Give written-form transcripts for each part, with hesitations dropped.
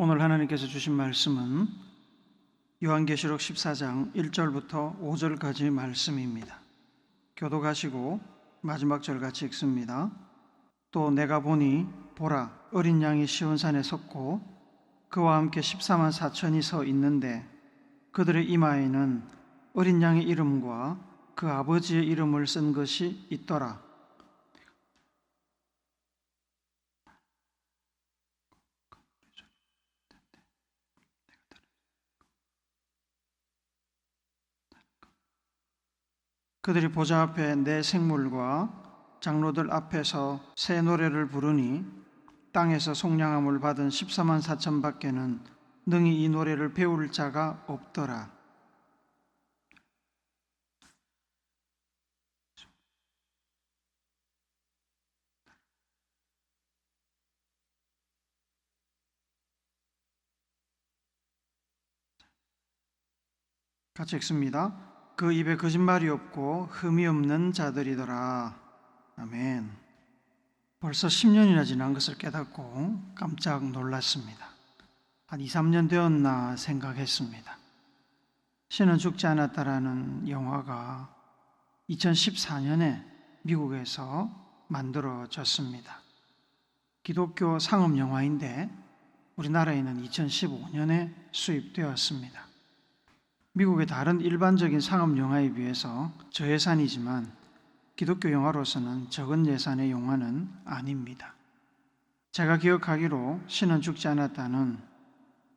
오늘 하나님께서 주신 말씀은 요한계시록 14장 1절부터 5절까지 말씀입니다. 교독하시고 마지막 절 같이 읽습니다. 또 내가 보니 보라, 어린 양이 시온산에 섰고 그와 함께 14만 4천이 서 있는데 그들의 이마에는 어린 양의 이름과 그 아버지의 이름을 쓴 것이 있더라. 그들이 보좌 앞에 내 생물과 장로들 앞에서 새 노래를 부르니 땅에서 속량함을 받은 14만 4천 밖에는 능히 이 노래를 배울 자가 없더라. 같이 읽습니다. 그 입에 거짓말이 없고 흠이 없는 자들이더라. 아멘. 벌써 10년이나 지난 것을 깨닫고 깜짝 놀랐습니다. 한 2, 3년 되었나 생각했습니다. 신은 죽지 않았다라는 영화가 2014년에 미국에서 만들어졌습니다. 기독교 상업 영화인데 우리나라에는 2015년에 수입되었습니다. 미국의 다른 일반적인 상업 영화에 비해서 저예산이지만 기독교 영화로서는 적은 예산의 영화는 아닙니다. 제가 기억하기로 신은 죽지 않았다는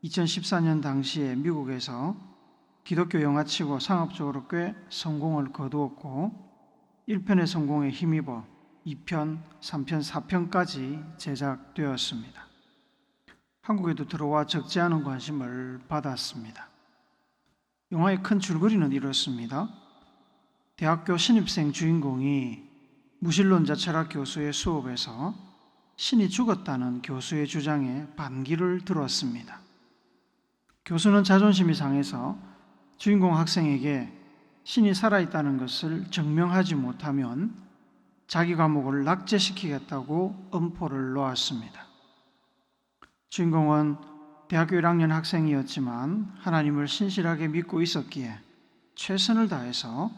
2014년 당시에 미국에서 기독교 영화치고 상업적으로 꽤 성공을 거두었고 1편의 성공에 힘입어 2편, 3편, 4편까지 제작되었습니다. 한국에도 들어와 적지 않은 관심을 받았습니다. 영화의 큰 줄거리는 이렇습니다. 대학교 신입생 주인공이 무신론자 철학 교수의 수업에서 신이 죽었다는 교수의 주장에 반기를 들었습니다. 교수는 자존심이 상해서 주인공 학생에게 신이 살아있다는 것을 증명하지 못하면 자기 과목을 낙제시키겠다고 엄포를 놓았습니다. 주인공은 대학교 1학년 학생이었지만 하나님을 신실하게 믿고 있었기에 최선을 다해서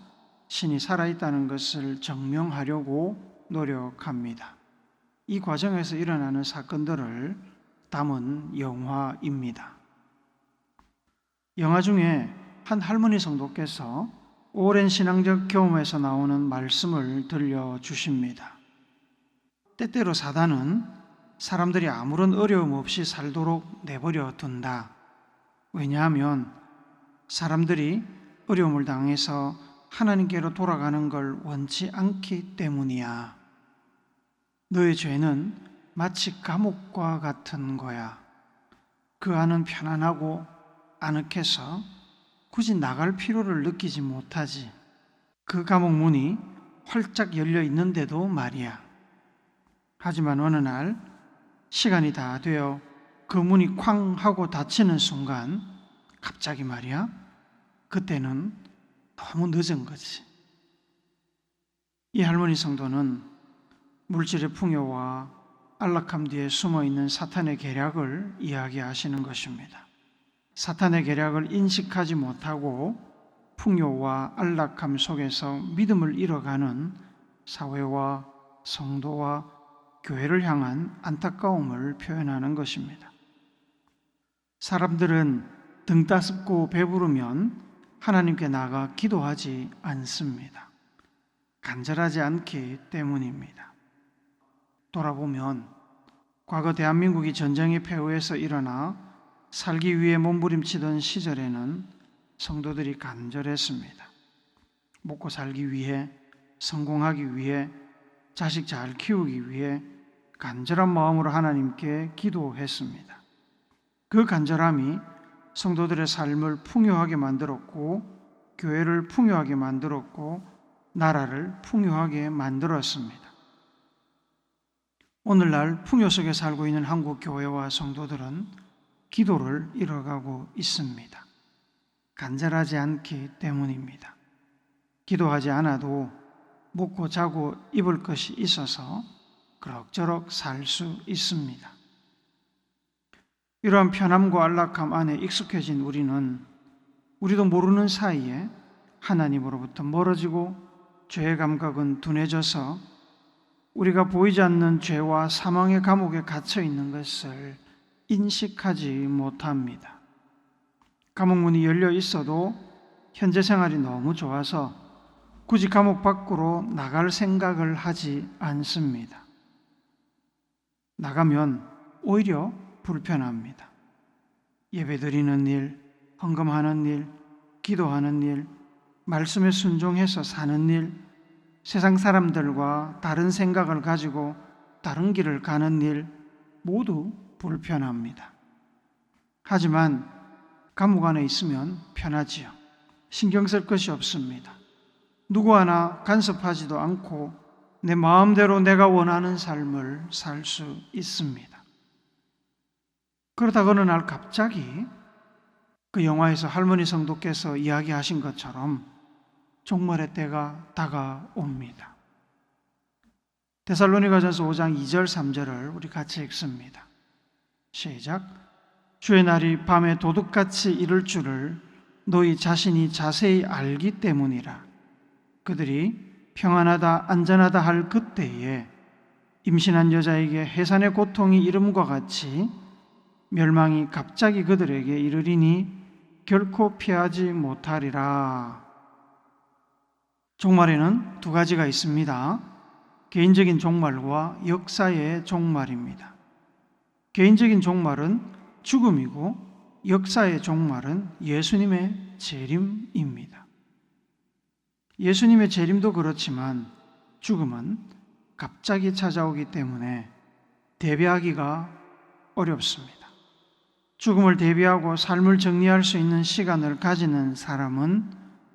신이 살아있다는 것을 증명하려고 노력합니다. 이 과정에서 일어나는 사건들을 담은 영화입니다. 영화 중에 한 할머니 성도께서 오랜 신앙적 경험에서 나오는 말씀을 들려주십니다. 때때로 사단은 사람들이 아무런 어려움 없이 살도록 내버려 둔다. 왜냐하면 사람들이 어려움을 당해서 하나님께로 돌아가는 걸 원치 않기 때문이야. 너의 죄는 마치 감옥과 같은 거야. 그 안은 편안하고 아늑해서 굳이 나갈 필요를 느끼지 못하지. 그 감옥 문이 활짝 열려 있는데도 말이야. 하지만 어느 날 시간이 다 되어 그 문이 쾅 하고 닫히는 순간 갑자기 말이야, 그때는 너무 늦은 거지. 이 할머니 성도는 물질의 풍요와 안락함 뒤에 숨어있는 사탄의 계략을 이야기하시는 것입니다. 사탄의 계략을 인식하지 못하고 풍요와 안락함 속에서 믿음을 잃어가는 사회와 성도와 교회를 향한 안타까움을 표현하는 것입니다. 사람들은 등 따숩고 배부르면 하나님께 나가 기도하지 않습니다. 간절하지 않기 때문입니다. 돌아보면 과거 대한민국이 전쟁의 폐허에서 일어나 살기 위해 몸부림치던 시절에는 성도들이 간절했습니다. 먹고 살기 위해, 성공하기 위해, 자식 잘 키우기 위해 간절한 마음으로 하나님께 기도했습니다. 그 간절함이 성도들의 삶을 풍요하게 만들었고 교회를 풍요하게 만들었고 나라를 풍요하게 만들었습니다. 오늘날 풍요 속에 살고 있는 한국 교회와 성도들은 기도를 잃어가고 있습니다. 간절하지 않기 때문입니다. 기도하지 않아도 먹고 자고 입을 것이 있어서 그럭저럭 살 수 있습니다. 이러한 편함과 안락함 안에 익숙해진 우리도 모르는 사이에 하나님으로부터 멀어지고 죄의 감각은 둔해져서 우리가 보이지 않는 죄와 사망의 감옥에 갇혀 있는 것을 인식하지 못합니다. 감옥 문이 열려 있어도 현재 생활이 너무 좋아서 굳이 감옥 밖으로 나갈 생각을 하지 않습니다. 나가면 오히려 불편합니다. 예배드리는 일, 헌금하는 일, 기도하는 일, 말씀에 순종해서 사는 일, 세상 사람들과 다른 생각을 가지고 다른 길을 가는 일 모두 불편합니다. 하지만 감옥 안에 있으면 편하지요. 신경 쓸 것이 없습니다. 누구 하나 간섭하지도 않고 내 마음대로 내가 원하는 삶을 살 수 있습니다. 그러다가 어느 날 갑자기 그 영화에서 할머니 성도께서 이야기하신 것처럼 종말의 때가 다가옵니다. 데살로니가전서 5장 2절 3절을 우리 같이 읽습니다. 시작. 주의 날이 밤에 도둑같이 이를 줄을 너희 자신이 자세히 알기 때문이라. 그들이 평안하다 안전하다 할 그때에 임신한 여자에게 해산의 고통이 이름과 같이 멸망이 갑자기 그들에게 이르리니 결코 피하지 못하리라. 종말에는 두 가지가 있습니다. 개인적인 종말과 역사의 종말입니다. 개인적인 종말은 죽음이고 역사의 종말은 예수님의 재림입니다. 예수님의 재림도 그렇지만 죽음은 갑자기 찾아오기 때문에 대비하기가 어렵습니다. 죽음을 대비하고 삶을 정리할 수 있는 시간을 가지는 사람은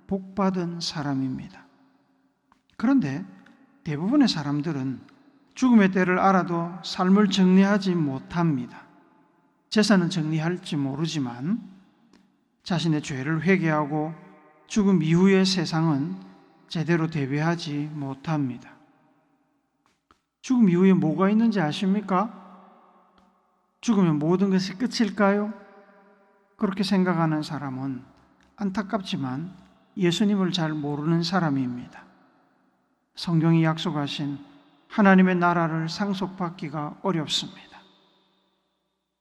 복받은 사람입니다. 그런데 대부분의 사람들은 죽음의 때를 알아도 삶을 정리하지 못합니다. 재산은 정리할지 모르지만 자신의 죄를 회개하고 죽음 이후의 세상은 제대로 대비하지 못합니다. 죽음 이후에 뭐가 있는지 아십니까? 죽으면 모든 것이 끝일까요? 그렇게 생각하는 사람은 안타깝지만 예수님을 잘 모르는 사람입니다. 성경이 약속하신 하나님의 나라를 상속받기가 어렵습니다.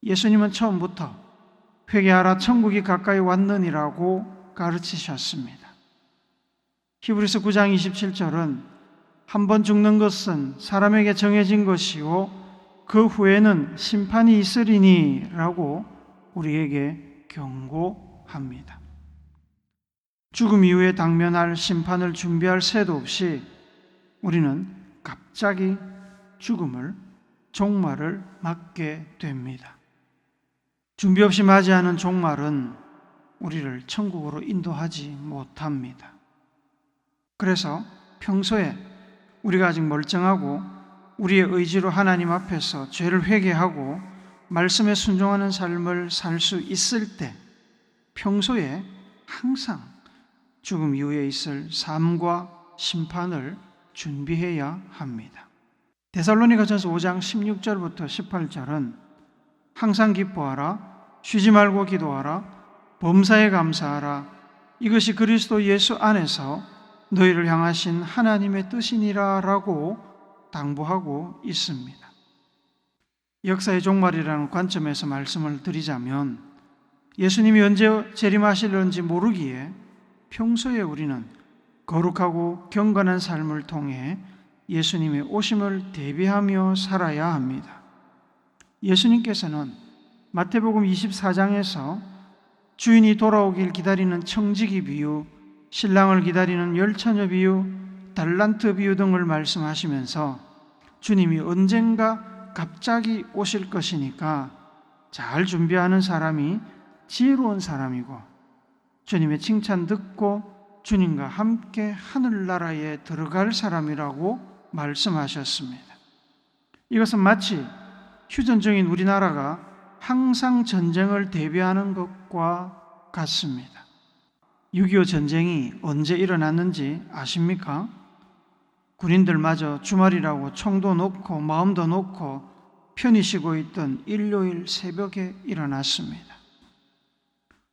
예수님은 처음부터 회개하라 천국이 가까이 왔느니라고 가르치셨습니다. 히브리서 9장 27절은 한 번 죽는 것은 사람에게 정해진 것이요 그 후에는 심판이 있으리니 라고 우리에게 경고합니다. 죽음 이후에 당면할 심판을 준비할 새도 없이 우리는 갑자기 죽음을, 종말을 맞게 됩니다. 준비 없이 맞이하는 종말은 우리를 천국으로 인도하지 못합니다. 그래서 평소에 우리가 아직 멀쩡하고 우리의 의지로 하나님 앞에서 죄를 회개하고 말씀에 순종하는 삶을 살 수 있을 때 평소에 항상 죽음 이후에 있을 삶과 심판을 준비해야 합니다. 데살로니가전서 5장 16절부터 18절은 항상 기뻐하라, 쉬지 말고 기도하라, 범사에 감사하라, 이것이 그리스도 예수 안에서 너희를 향하신 하나님의 뜻이니라 라고 당부하고 있습니다. 역사의 종말이라는 관점에서 말씀을 드리자면 예수님이 언제 재림하실는지 모르기에 평소에 우리는 거룩하고 경건한 삶을 통해 예수님의 오심을 대비하며 살아야 합니다. 예수님께서는 마태복음 24장에서 주인이 돌아오길 기다리는 청지기 비유, 신랑을 기다리는 열처녀 비유, 달란트 비유 등을 말씀하시면서 주님이 언젠가 갑자기 오실 것이니까 잘 준비하는 사람이 지혜로운 사람이고 주님의 칭찬 듣고 주님과 함께 하늘나라에 들어갈 사람이라고 말씀하셨습니다. 이것은 마치 휴전 중인 우리나라가 항상 전쟁을 대비하는 것과 같습니다. 6.25 전쟁이 언제 일어났는지 아십니까? 군인들마저 주말이라고 총도 놓고 마음도 놓고 편히 쉬고 있던 일요일 새벽에 일어났습니다.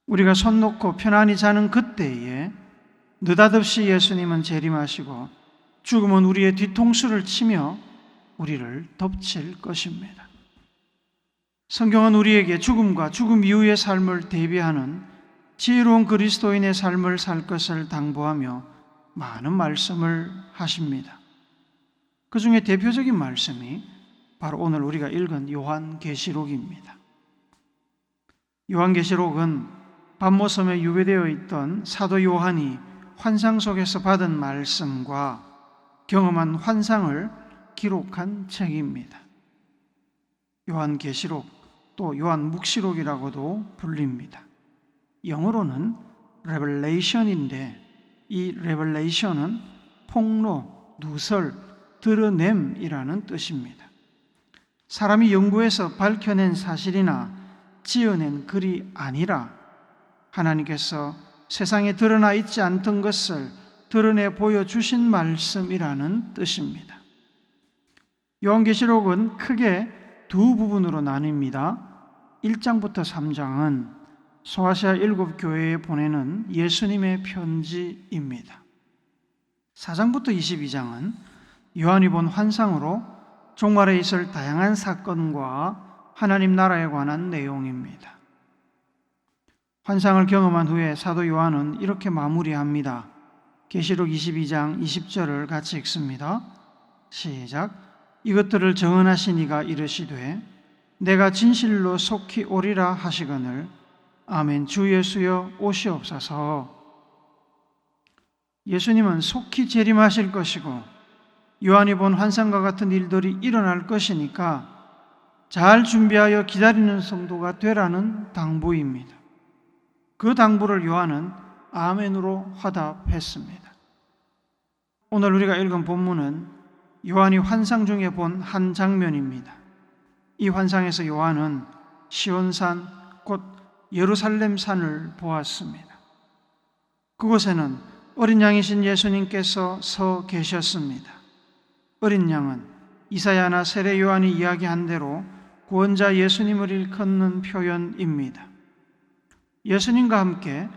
우리가 손 놓고 편안히 자는 그때에 느닷없이 예수님은 재림하시고 죽음은 우리의 뒤통수를 치며 우리를 덮칠 것입니다. 성경은 우리에게 죽음과 죽음 이후의 삶을 대비하는 지혜로운 그리스도인의 삶을 살 것을 당부하며 많은 말씀을 하십니다. 그 중에 대표적인 말씀이 바로 오늘 우리가 읽은 요한계시록입니다. 요한계시록은 patmos섬에 유배되어 있던 사도 요한이 환상 속에서 받은 말씀과 경험한 환상을 기록한 책입니다. 요한계시록, 또 요한묵시록이라고도 불립니다. 영어로는 Revelation인데 이 Revelation은 폭로, 누설, 드러냄이라는 뜻입니다. 사람이 연구해서 밝혀낸 사실이나 지어낸 글이 아니라 하나님께서 세상에 드러나 있지 않던 것을 드러내 보여주신 말씀이라는 뜻입니다. 요한계시록은 크게 두 부분으로 나뉩니다. 1장부터 3장은 소아시아 7교회에 보내는 예수님의 편지입니다. 4장부터 22장은 요한이 본 환상으로 종말에 있을 다양한 사건과 하나님 나라에 관한 내용입니다. 환상을 경험한 후에 사도 요한은 이렇게 마무리합니다. 계시록 22장 20절을 같이 읽습니다. 시작. 이것들을 정언하신 이가 이르시되 내가 진실로 속히 오리라 하시거늘 아멘. 주 예수여 오시옵소서. 예수님은 속히 재림하실 것이고 요한이 본 환상과 같은 일들이 일어날 것이니까 잘 준비하여 기다리는 성도가 되라는 당부입니다. 그 당부를 요한은 아멘으로 화답했습니다. 오늘 우리가 읽은 본문은 요한이 환상 중에 본 한 장면입니다. 이 환상에서 요한은 시온산, 곧 예루살렘 산을 보았습니다. 그곳에는 어린 양이신 예수님께서 서 계셨습니다. 어린 양은 이사야나 세례 요한이 이야기한 대로 구원자 예수님을 일컫는 표현입니다. 예수님과 함께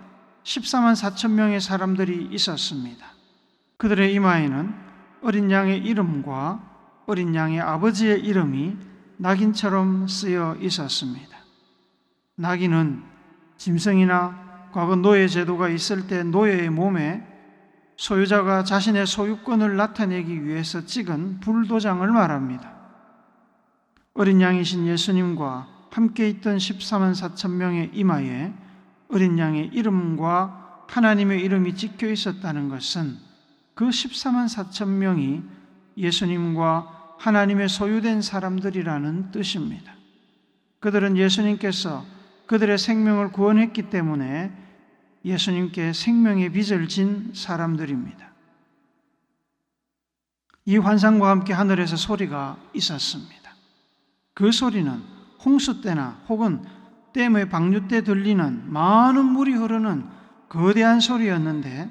14만 4천 명의 사람들이 있었습니다. 그들의 이마에는 어린 양의 이름과 어린 양의 아버지의 이름이 낙인처럼 쓰여 있었습니다. 낙인은 짐승이나 과거 노예 제도가 있을 때 노예의 몸에 소유자가 자신의 소유권을 나타내기 위해서 찍은 불도장을 말합니다. 어린 양이신 예수님과 함께 있던 14만 4천 명의 이마에 어린 양의 이름과 하나님의 이름이 찍혀 있었다는 것은 그 14만 4천 명이 예수님과 하나님의 소유된 사람들이라는 뜻입니다. 그들은 예수님께서 그들의 생명을 구원했기 때문에 예수님께 생명의 빚을 진 사람들입니다. 이 환상과 함께 하늘에서 소리가 있었습니다. 그 소리는 홍수 때나 혹은 댐의 방류 때 들리는 많은 물이 흐르는 거대한 소리였는데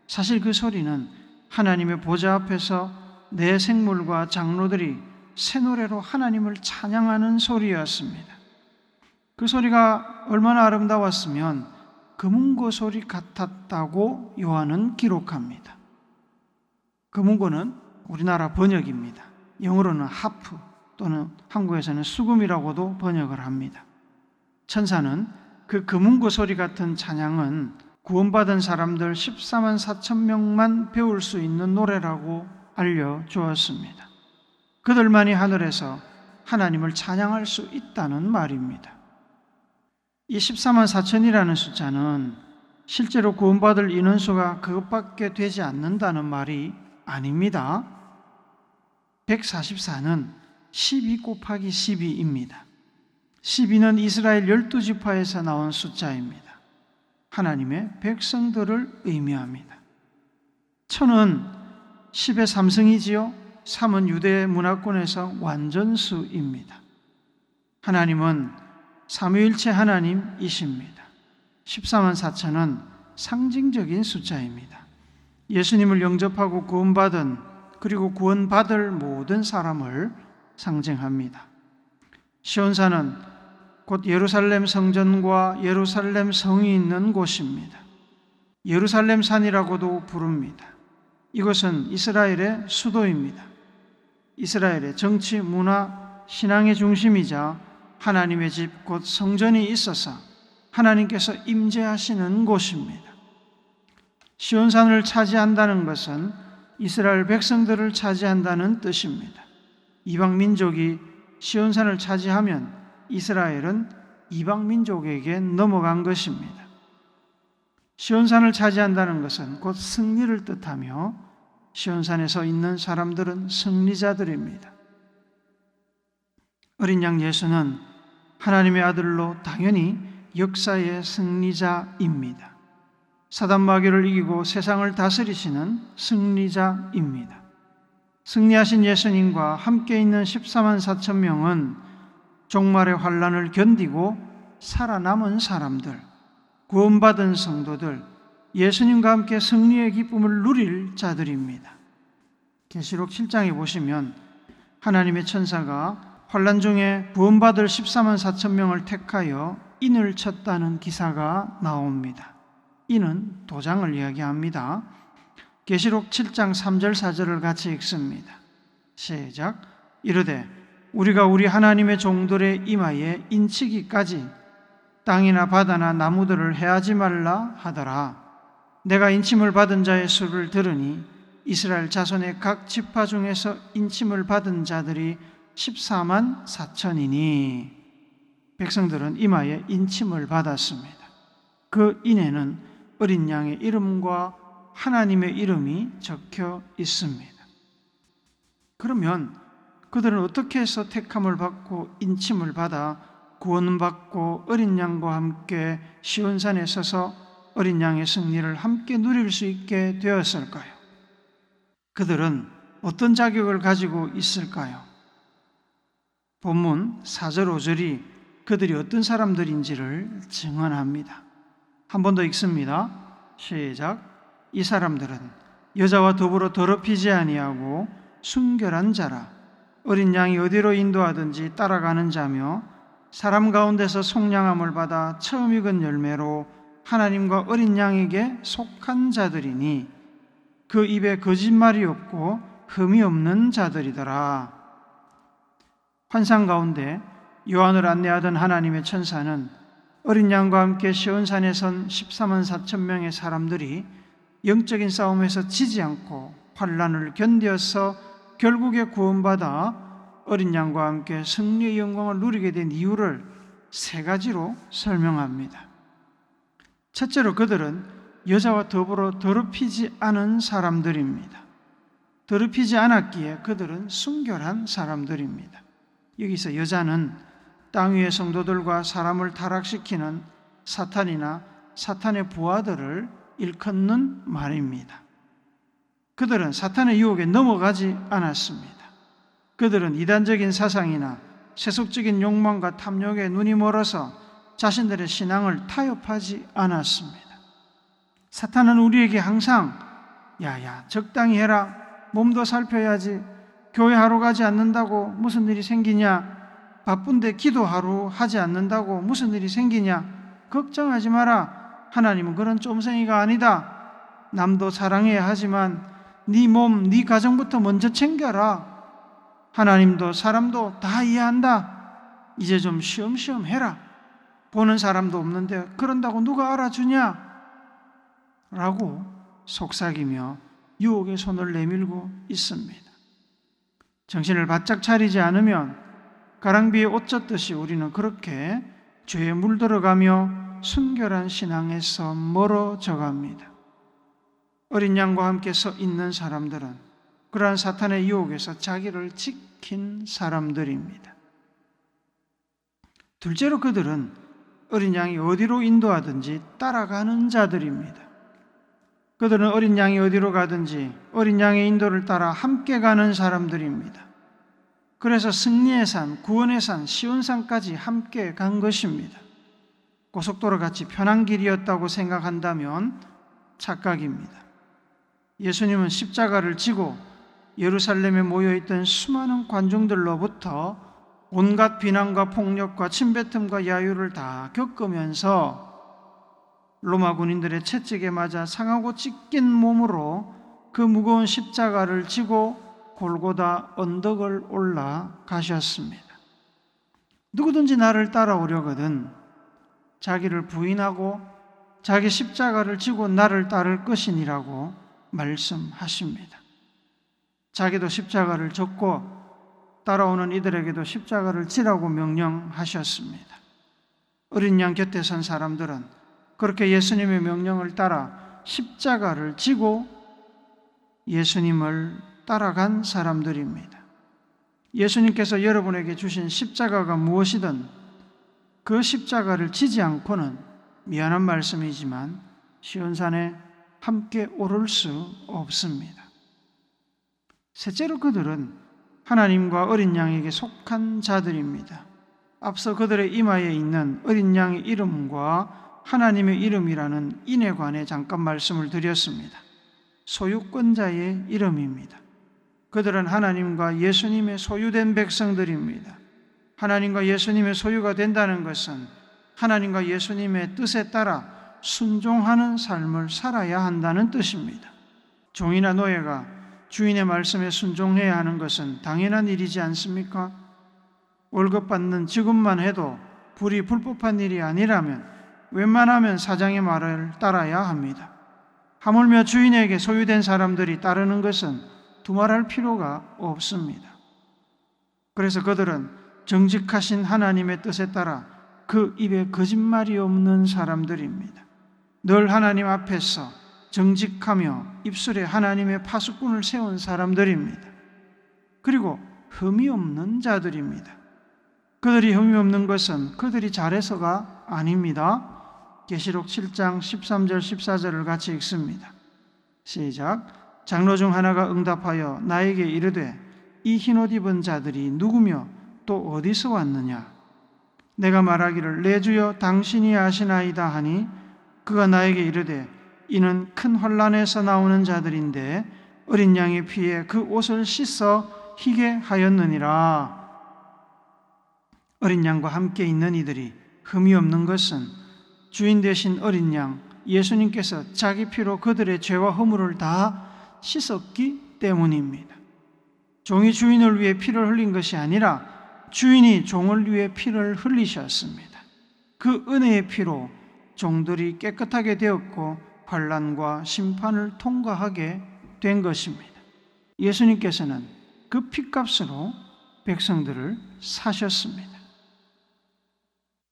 사실 그 소리는 하나님의 보좌 앞에서 내 생물과 장로들이 새 노래로 하나님을 찬양하는 소리였습니다. 그 소리가 얼마나 아름다웠으면 금은고 소리 같았다고 요한은 기록합니다. 금은고는 우리나라 번역입니다. 영어로는 하프 또는 한국에서는 수금이라고도 번역을 합니다. 천사는 그 금은고 소리 같은 찬양은 구원받은 사람들 14만 4천 명만 배울 수 있는 노래라고 알려주었습니다. 그들만이 하늘에서 하나님을 찬양할 수 있다는 말입니다. 이 14만 4천이라는 숫자는 실제로 구원받을 인원수가 그것밖에 되지 않는다는 말이 아닙니다. 144는 12 곱하기 12입니다. 12는 이스라엘 12지파에서 나온 숫자입니다. 하나님의 백성들을 의미합니다. 1000은 10의 3승이지요. 3은 유대 문화권에서 완전수입니다. 하나님은 삼위일체 하나님이십니다. 14만 4천은 상징적인 숫자입니다. 예수님을 영접하고 구원받은 그리고 구원받을 모든 사람을 상징합니다. 시온산은 곧 예루살렘 성전과 예루살렘 성이 있는 곳입니다. 예루살렘 산이라고도 부릅니다. 이곳은 이스라엘의 수도입니다. 이스라엘의 정치, 문화, 신앙의 중심이자 하나님의 집, 곧 성전이 있어서 하나님께서 임재하시는 곳입니다. 시온산을 차지한다는 것은 이스라엘 백성들을 차지한다는 뜻입니다. 이방 민족이 시온산을 차지하면 이스라엘은 이방 민족에게 넘어간 것입니다. 시온산을 차지한다는 것은 곧 승리를 뜻하며 시온산에 서 있는 사람들은 승리자들입니다. 어린 양 예수는 하나님의 아들로 당연히 역사의 승리자입니다. 사단 마귀를 이기고 세상을 다스리시는 승리자입니다. 승리하신 예수님과 함께 있는 14만 4천 명은 종말의 환난을 견디고 살아남은 사람들, 구원받은 성도들, 예수님과 함께 승리의 기쁨을 누릴 자들입니다. 계시록 7장에 보시면 하나님의 천사가 환난 중에 구원받을 14만 4천 명을 택하여 인을 쳤다는 기사가 나옵니다. 인은 도장을 이야기합니다. 계시록 7장 3절 4절을 같이 읽습니다. 시작. 이르되 우리가 우리 하나님의 종들의 이마에 인치기까지 땅이나 바다나 나무들을 해하지 말라 하더라. 내가 인침을 받은 자의 수를 들으니 이스라엘 자손의 각 지파 중에서 인침을 받은 자들이 14만 4천이니 백성들은 이마에 인침을 받았습니다. 그 인에는 어린 양의 이름과 하나님의 이름이 적혀 있습니다. 그러면 그들은 어떻게 해서 택함을 받고 인침을 받아 구원받고 어린 양과 함께 시온산에 서서 어린 양의 승리를 함께 누릴 수 있게 되었을까요? 그들은 어떤 자격을 가지고 있을까요? 본문 4절 5절이 그들이 어떤 사람들인지를 증언합니다. 한 번 더 읽습니다. 시작. 이 사람들은 여자와 더불어 더럽히지 아니하고 순결한 자라. 어린 양이 어디로 인도하든지 따라가는 자며 사람 가운데서 속량함을 받아 처음 익은 열매로 하나님과 어린 양에게 속한 자들이니 그 입에 거짓말이 없고 흠이 없는 자들이더라. 환상 가운데 요한을 안내하던 하나님의 천사는 어린 양과 함께 시온산에 선 14만 4천 명의 사람들이 영적인 싸움에서 지지 않고 환난을 견뎌서 결국에 구원받아 어린 양과 함께 승리의 영광을 누리게 된 이유를 세 가지로 설명합니다. 첫째로 그들은 여자와 더불어 더럽히지 않은 사람들입니다. 더럽히지 않았기에 그들은 순결한 사람들입니다. 여기서 여자는 땅 위의 성도들과 사람을 타락시키는 사탄이나 사탄의 부하들을 일컫는 말입니다. 그들은 사탄의 유혹에 넘어가지 않았습니다. 그들은 이단적인 사상이나 세속적인 욕망과 탐욕에 눈이 멀어서 자신들의 신앙을 타협하지 않았습니다. 사탄은 우리에게 항상 야야 적당히 해라, 몸도 살펴야지, 교회 하러 가지 않는다고 무슨 일이 생기냐, 바쁜데 기도하러 하지 않는다고 무슨 일이 생기냐, 걱정하지 마라, 하나님은 그런 쫌생이가 아니다, 남도 사랑해야 하지만 네 몸, 네 가정부터 먼저 챙겨라, 하나님도 사람도 다 이해한다, 이제 좀 쉬엄쉬엄 해라, 보는 사람도 없는데 그런다고 누가 알아주냐 라고 속삭이며 유혹의 손을 내밀고 있습니다. 정신을 바짝 차리지 않으면 가랑비에 옷 젖듯이 우리는 그렇게 죄에 물들어가며 순결한 신앙에서 멀어져 갑니다. 어린 양과 함께 서 있는 사람들은 그러한 사탄의 유혹에서 자기를 지킨 사람들입니다. 둘째로 그들은 어린 양이 어디로 인도하든지 따라가는 자들입니다. 그들은 어린 양이 어디로 가든지 어린 양의 인도를 따라 함께 가는 사람들입니다. 그래서 승리의 산, 구원의 산, 시온산까지 함께 간 것입니다. 고속도로 같이 편한 길이었다고 생각한다면 착각입니다. 예수님은 십자가를 지고 예루살렘에 모여있던 수많은 관중들로부터 온갖 비난과 폭력과 침뱉음과 야유를 다 겪으면서 로마 군인들의 채찍에 맞아 상하고 찢긴 몸으로 그 무거운 십자가를 지고 골고다 언덕을 올라가셨습니다. 누구든지 나를 따라오려거든 자기를 부인하고 자기 십자가를 지고 나를 따를 것이니라고 말씀하십니다. 자기도 십자가를 졌고 따라오는 이들에게도 십자가를 지라고 명령하셨습니다. 어린 양 곁에 선 사람들은 그렇게 예수님의 명령을 따라 십자가를 지고 예수님을 따라간 사람들입니다. 예수님께서 여러분에게 주신 십자가가 무엇이든 그 십자가를 지지 않고는 미안한 말씀이지만 시온산에 함께 오를 수 없습니다. 셋째로 그들은 하나님과 어린 양에게 속한 자들입니다. 앞서 그들의 이마에 있는 어린 양의 이름과 하나님의 이름이라는 인에 관해 잠깐 말씀을 드렸습니다. 소유권자의 이름입니다. 그들은 하나님과 예수님의 소유된 백성들입니다. 하나님과 예수님의 소유가 된다는 것은 하나님과 예수님의 뜻에 따라 순종하는 삶을 살아야 한다는 뜻입니다. 종이나 노예가 주인의 말씀에 순종해야 하는 것은 당연한 일이지 않습니까? 월급 받는 직업만 해도 불이 불법한 일이 아니라면 웬만하면 사장의 말을 따라야 합니다. 하물며 주인에게 소유된 사람들이 따르는 것은 두말할 필요가 없습니다. 그래서 그들은 정직하신 하나님의 뜻에 따라 그 입에 거짓말이 없는 사람들입니다. 늘 하나님 앞에서 정직하며 입술에 하나님의 파수꾼을 세운 사람들입니다. 그리고 흠이 없는 자들입니다. 그들이 흠이 없는 것은 그들이 잘해서가 아닙니다. 계시록 7장 13절 14절을 같이 읽습니다. 시작. 장로 중 하나가 응답하여 나에게 이르되 이 흰옷 입은 자들이 누구며 또 어디서 왔느냐? 내가 말하기를 내 주여 당신이 아시나이다 하니 그가 나에게 이르되 이는 큰 환난에서 나오는 자들인데 어린 양의 피에 그 옷을 씻어 희게 하였느니라. 어린 양과 함께 있는 이들이 흠이 없는 것은 주인 되신 어린 양 예수님께서 자기 피로 그들의 죄와 허물을 다 씻었기 때문입니다. 종이 주인을 위해 피를 흘린 것이 아니라 주인이 종을 위해 피를 흘리셨습니다. 그 은혜의 피로 종들이 깨끗하게 되었고 환난과 심판을 통과하게 된 것입니다. 예수님께서는 그 피값으로 백성들을 사셨습니다.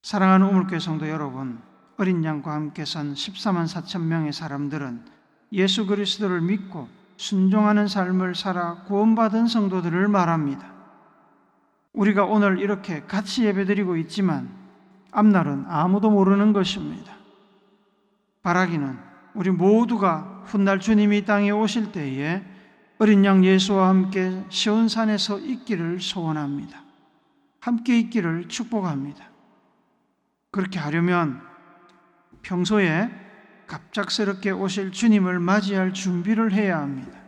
사랑하는 우물교회 성도 여러분, 어린 양과 함께 선 14만 4천 명의 사람들은 예수 그리스도를 믿고 순종하는 삶을 살아 구원받은 성도들을 말합니다. 우리가 오늘 이렇게 같이 예배드리고 있지만 앞날은 아무도 모르는 것입니다. 바라기는 우리 모두가 훗날 주님이 이 땅에 오실 때에 어린 양 예수와 함께 시온산에 서 있기를 소원합니다. 함께 있기를 축복합니다. 그렇게 하려면 평소에 갑작스럽게 오실 주님을 맞이할 준비를 해야 합니다.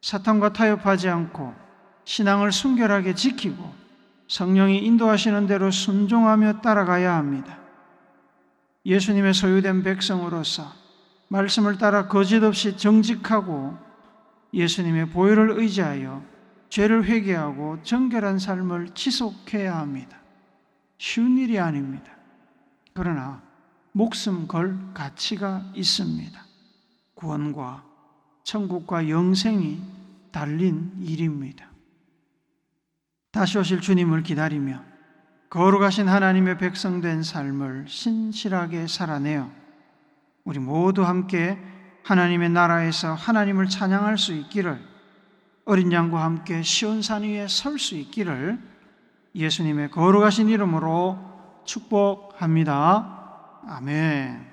사탄과 타협하지 않고 신앙을 순결하게 지키고 성령이 인도하시는 대로 순종하며 따라가야 합니다. 예수님의 소유된 백성으로서 말씀을 따라 거짓 없이 정직하고 예수님의 보혈을 의지하여 죄를 회개하고 정결한 삶을 지속해야 합니다. 쉬운 일이 아닙니다. 그러나 목숨 걸 가치가 있습니다. 구원과 천국과 영생이 달린 일입니다. 다시 오실 주님을 기다리며 거룩하신 하나님의 백성된 삶을 신실하게 살아내어 우리 모두 함께 하나님의 나라에서 하나님을 찬양할 수 있기를, 어린 양과 함께 시온산 위에 설 수 있기를 예수님의 거룩하신 이름으로 축복합니다. 아멘.